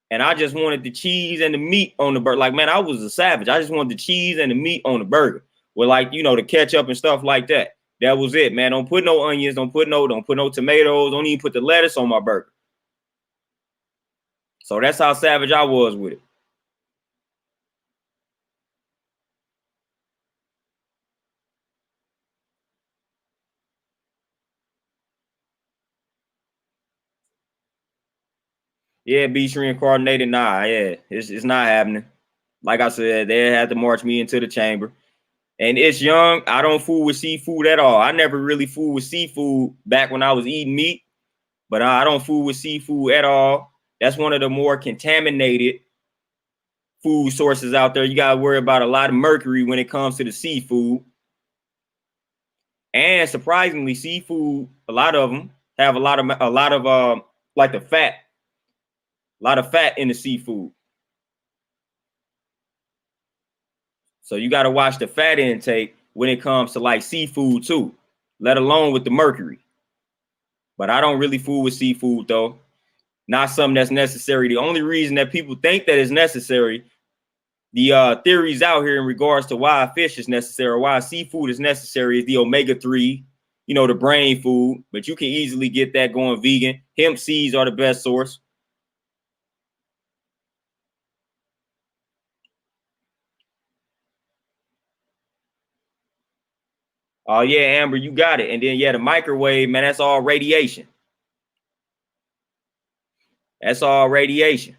And I just wanted the cheese and the meat on the burger. Like, man, I was a savage. I just wanted the cheese and the meat on the burger with, like, you know, the ketchup and stuff like that. That was it, man. Don't put no onions. Don't put no tomatoes. Don't even put the lettuce on my burger. So that's how savage I was with it. Yeah, beast reincarnated. Nah, yeah, it's not happening. Like I said, they had to march me into the chamber. And it's young. I don't fool with seafood at all. I never really fooled with seafood back when I was eating meat, but I don't fool with seafood at all. That's one of the more contaminated food sources out there. You got to worry about a lot of mercury when it comes to the seafood. And surprisingly, seafood, a lot of them have a lot of like the fat, a lot of fat in the seafood. So you got to watch the fat intake when it comes to like seafood too, let alone with the mercury. But I don't really fool with seafood though. Not something that's necessary. The only reason that people think that is necessary, the theories out here in regards to why fish is necessary, why seafood is necessary, is the omega-3, you know, the brain food. But you can easily get that going vegan. Hemp seeds are the best source. Oh yeah, Amber, you got it. And then yeah, the microwave, man, that's all radiation. That's all radiation.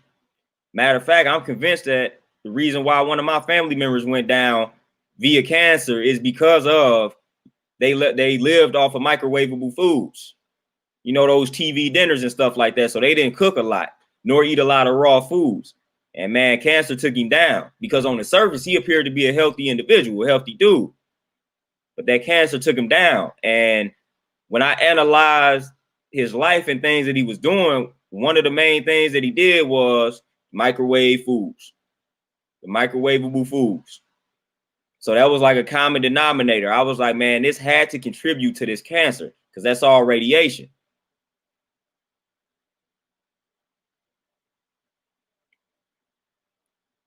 Matter of fact, I'm convinced that the reason why one of my family members went down via cancer is because of they lived off of microwavable foods. You know, those TV dinners and stuff like that. So they didn't cook a lot, nor eat a lot of raw foods. And man, cancer took him down because on the surface, he appeared to be a healthy individual, a healthy dude. But that cancer took him down. And when I analyzed his life and things that he was doing, one of the main things that he did was microwave foods, the microwavable foods. So that was like a common denominator. I was like, man, this had to contribute to this cancer because that's all radiation.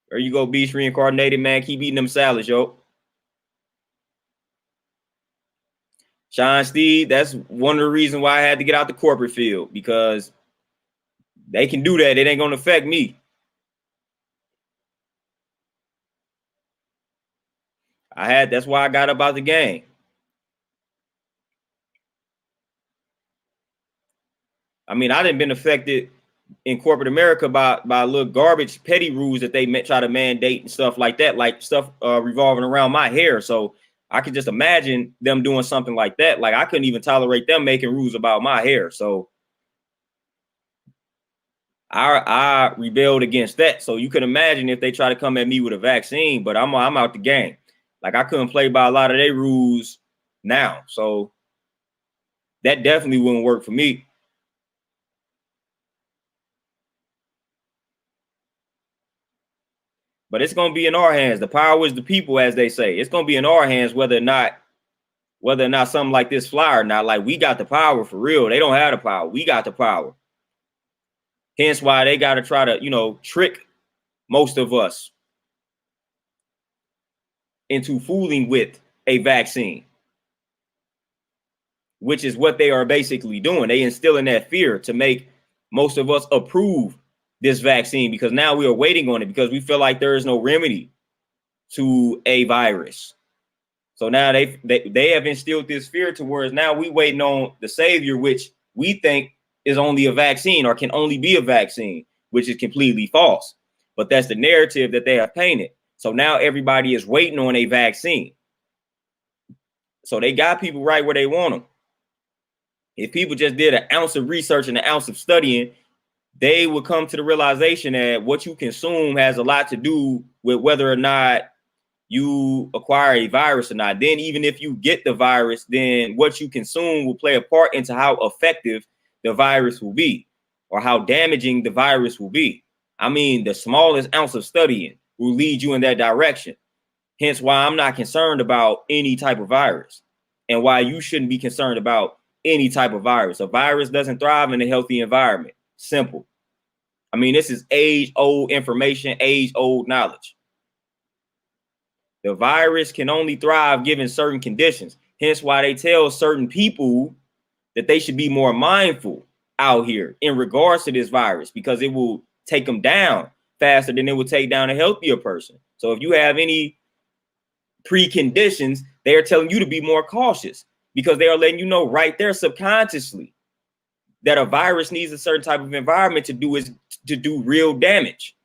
There you go, Beast Reincarnated, man. Keep eating them salads, yo. Sean Steve, that's one of the reasons why I had to get out the corporate field, because they can do that. It ain't going to affect me. That's why I got up out the game. I mean, I didn't been affected in corporate America by little garbage, petty rules that they try to mandate and stuff like that, like stuff revolving around my hair. So I could just imagine them doing something like that. Like I couldn't even tolerate them making rules about my hair. So I rebelled against that. So you can imagine if they try to come at me with a vaccine, but I'm out the game. Like I couldn't play by a lot of their rules now. So that definitely wouldn't work for me. But it's going to be in our hands. The power is the people, as they say. It's going to be in our hands whether or not something like this fly or not. Like we got the power for real. They don't have the power. We got the power. Hence why they got to try to, trick most of us into fooling with a vaccine, which is what they are basically doing. They instilling that fear to make most of us approve this vaccine, because now we are waiting on it because we feel like there is no remedy to a virus. So now they have instilled this fear towards now we waiting on the savior, which we think is only a vaccine or can only be a vaccine, which is completely false. But that's the narrative that they have painted. So now everybody is waiting on a vaccine. So they got people right where they want them. If people just did an ounce of research and an ounce of studying, they would come to the realization that what you consume has a lot to do with whether or not you acquire a virus or not. Then even if you get the virus, then what you consume will play a part into how effective the virus will be or how damaging the virus will be. I mean, the smallest ounce of studying will lead you in that direction. Hence why I'm not concerned about any type of virus and why you shouldn't be concerned about any type of virus. A virus doesn't thrive in a healthy environment. Simple. I mean, this is age-old information, age-old knowledge. The virus can only thrive given certain conditions. Hence why they tell certain people that they should be more mindful out here in regards to this virus, because it will take them down faster than it will take down a healthier person. So if you have any preconditions, they are telling you to be more cautious because they are letting you know right there subconsciously that a virus needs a certain type of environment to do real damage.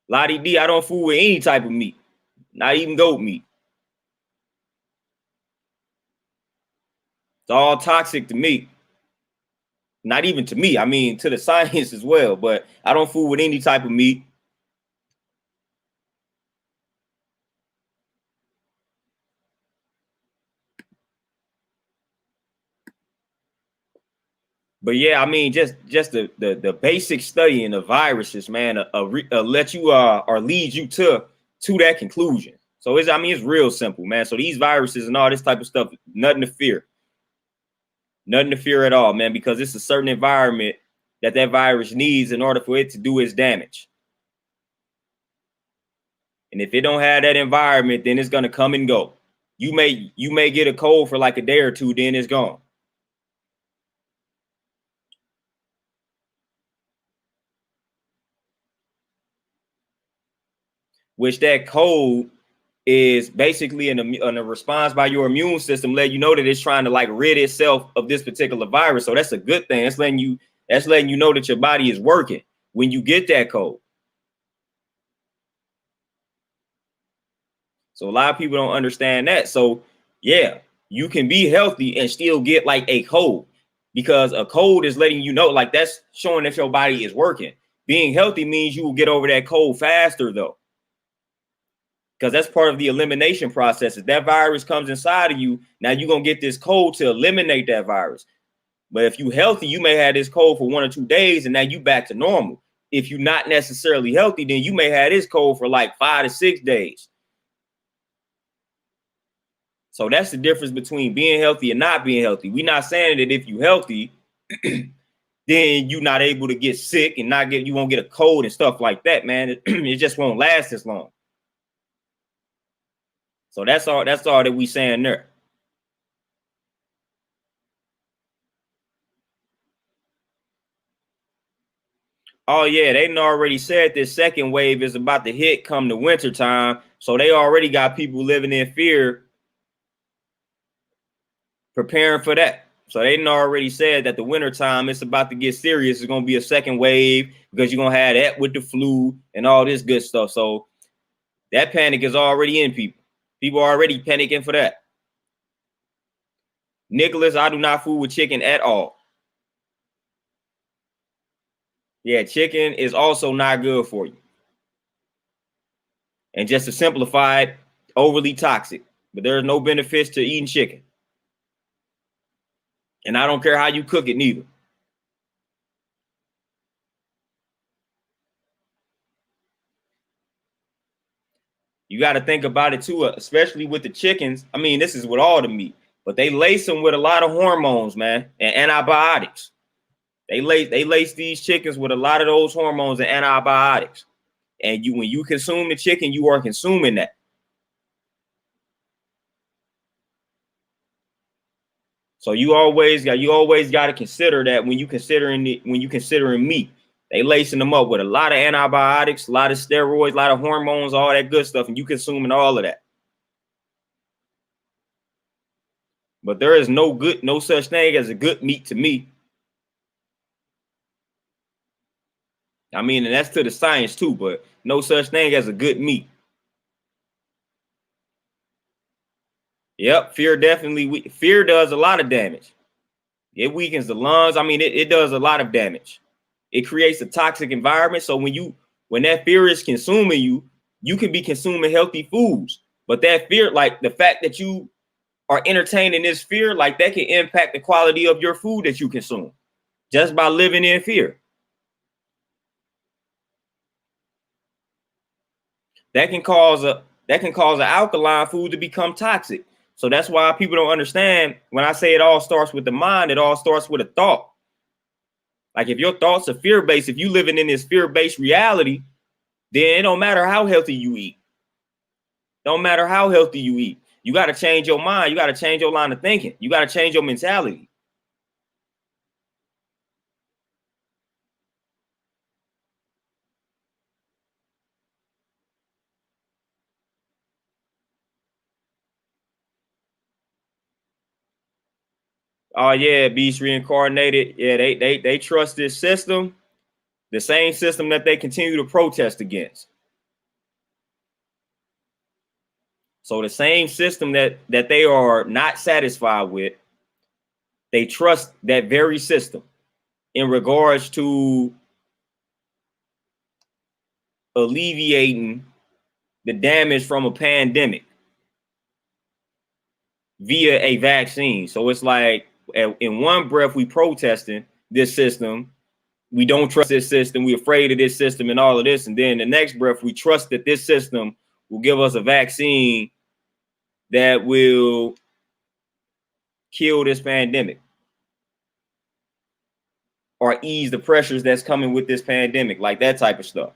Lottie D, I don't fool with any type of meat, not even goat meat. It's all toxic to me. Not even to me. I mean, to the science as well, but I don't fool with any type of meat. But yeah, I mean, just the basic studying of viruses, man, let you or lead you to that conclusion. So it's real simple, man. So these viruses and all this type of stuff, nothing to fear. Nothing to fear at all, man, because it's a certain environment that virus needs in order for it to do its damage. And if it don't have that environment, then it's gonna come and go. You may get a cold for like a day or two, then it's gone. Which that cold is basically in a response by your immune system, letting you know that it's trying to like rid itself of this particular virus. So that's a good thing. That's letting you know that your body is working when you get that cold. So a lot of people don't understand that. So yeah, you can be healthy and still get like a cold, because a cold is letting you know, like that's showing that your body is working. Being healthy means you will get over that cold faster though, because that's part of the elimination process. If that virus comes inside of you, now you're going to get this cold to eliminate that virus. But if you're healthy, you may have this cold for 1 or 2 days and now you back to normal. If you're not necessarily healthy, then you may have this cold for like 5 to 6 days. So that's the difference between being healthy and not being healthy. We're not saying that if you're healthy, then you're not able to get sick and you won't get a cold and stuff like that, man. It just won't last as long. So that's all that we saying there. Oh yeah, they already said this second wave is about to hit come the winter time. So they already got people living in fear, preparing for that. So they already said that the winter time it's about to get serious. It's gonna be a second wave because you're gonna have that with the flu and all this good stuff. So that panic is already in people. People are already panicking for that. Nicholas, I do not fool with chicken at all. Yeah, chicken is also not good for you. And just to simplify it, overly toxic. But there's no benefits to eating chicken. And I don't care how you cook it neither. You got to think about it too, especially with the chickens. I mean, this is with all the meat, but they lace them with a lot of hormones, man, and antibiotics. They lace these chickens with a lot of those hormones and antibiotics. And when you consume the chicken, you are consuming that. So you always got to consider that when you considering meat. They lacing them up with a lot of antibiotics, a lot of steroids, a lot of hormones, all that good stuff, and you consuming all of that. But there is no such thing as a good meat to me. I mean, and that's to the science too, but no such thing as a good meat. Yep, fear does a lot of damage. It weakens the lungs. I mean, it does a lot of damage. It creates a toxic environment. So when that fear is consuming you, you can be consuming healthy foods. But that fear, like the fact that you are entertaining this fear, like that can impact the quality of your food that you consume just by living in fear. That can cause an alkaline food to become toxic. So that's why people don't understand when I say it all starts with the mind, it all starts with a thought. Like if your thoughts are fear-based, if you living in this fear-based reality, then it don't matter how healthy you eat. Don't matter how healthy you eat. You got to change your mind. You got to change your line of thinking. You got to change your mentality. Oh yeah, beast reincarnated. Yeah, they trust this system, the same system that they continue to protest against. So the same system that they are not satisfied with, they trust that very system in regards to alleviating the damage from a pandemic via a vaccine. So it's like in one breath we protesting this system, we don't trust this system, we're afraid of this system and all of this, and then the next breath we trust that this system will give us a vaccine that will kill this pandemic or ease the pressures that's coming with this pandemic, like that type of stuff.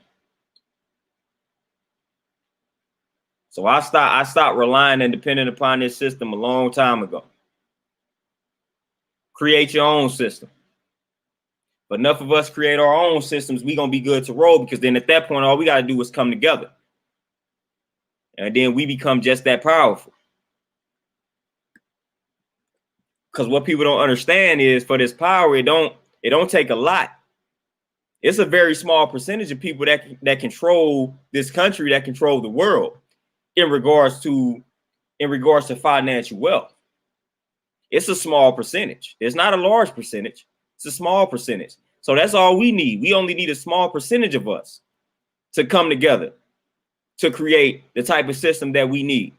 So I stopped relying and depending upon this system a long time ago. Create your own system. But enough of us create our own systems, we're gonna be good to roll, because then at that point, all we gotta do is come together. And then we become just that powerful. Because what people don't understand is for this power, it don't take a lot. It's a very small percentage of people that control this country, that control the world. in regards to financial wealth. It's a small percentage. It's not a large percentage. It's a small percentage. So that's all we need. We only need a small percentage of us to come together to create the type of system that we need.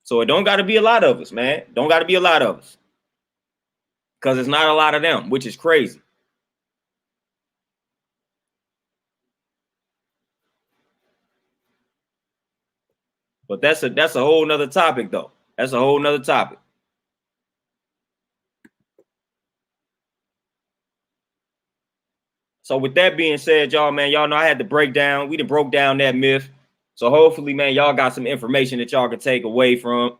So it don't got to be a lot of us, man. Don't got to be a lot of us, because it's not a lot of them, which is crazy. But that's a whole nother topic, though. That's a whole nother topic. So with that being said, y'all, man, y'all know I had to break down. We done broke down that myth. So hopefully, man, y'all got some information that y'all can take away from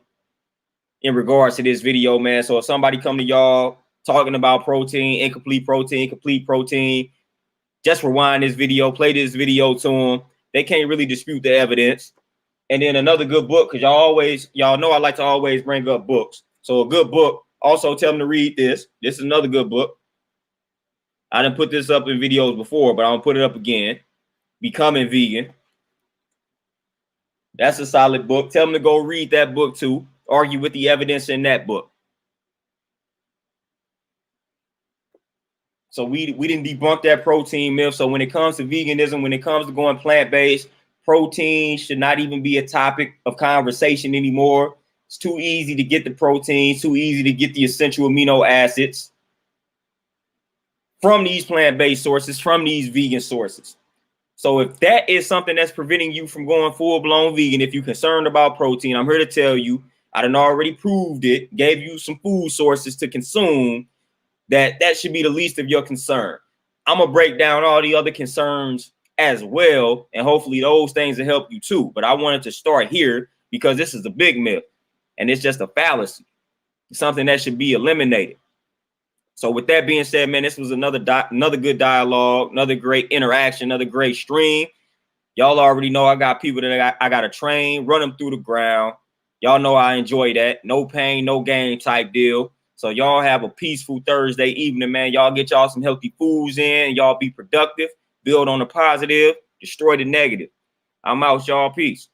in regards to this video, man. So if somebody come to y'all talking about protein, incomplete protein, complete protein, just rewind this video, play this video to them. They can't really dispute the evidence. And then another good book, because y'all know I like to always bring up books. So a good book, also tell them to read this. This is another good book. I didn't put this up in videos before, but I'm gonna put it up again. Becoming Vegan. That's a solid book. Tell them to go read that book too. Argue with the evidence in that book. So we didn't debunk that protein myth. So when it comes to veganism, when it comes to going plant-based, protein should not even be a topic of conversation anymore. It's too easy to get the protein, too easy to get the essential amino acids from these plant-based sources, from these vegan sources. So if that is something that's preventing you from going full-blown vegan, if you're concerned about protein, I'm here to tell you, I done already proved it, gave you some food sources to consume, that should be the least of your concern. I'm going to break down all the other concerns as well, and hopefully those things will help you too. But I wanted to start here because this is a big myth, and it's just a fallacy. It's something that should be eliminated. So with that being said, man, this was another good dialogue, another great interaction, another great stream. Y'all already know I got people that I got to train, run them through the ground. Y'all know I enjoy that. No pain, no gain type deal. So y'all have a peaceful Thursday evening, man. Y'all get y'all some healthy foods in. Y'all be productive, build on the positive, destroy the negative. I'm out, y'all. Peace.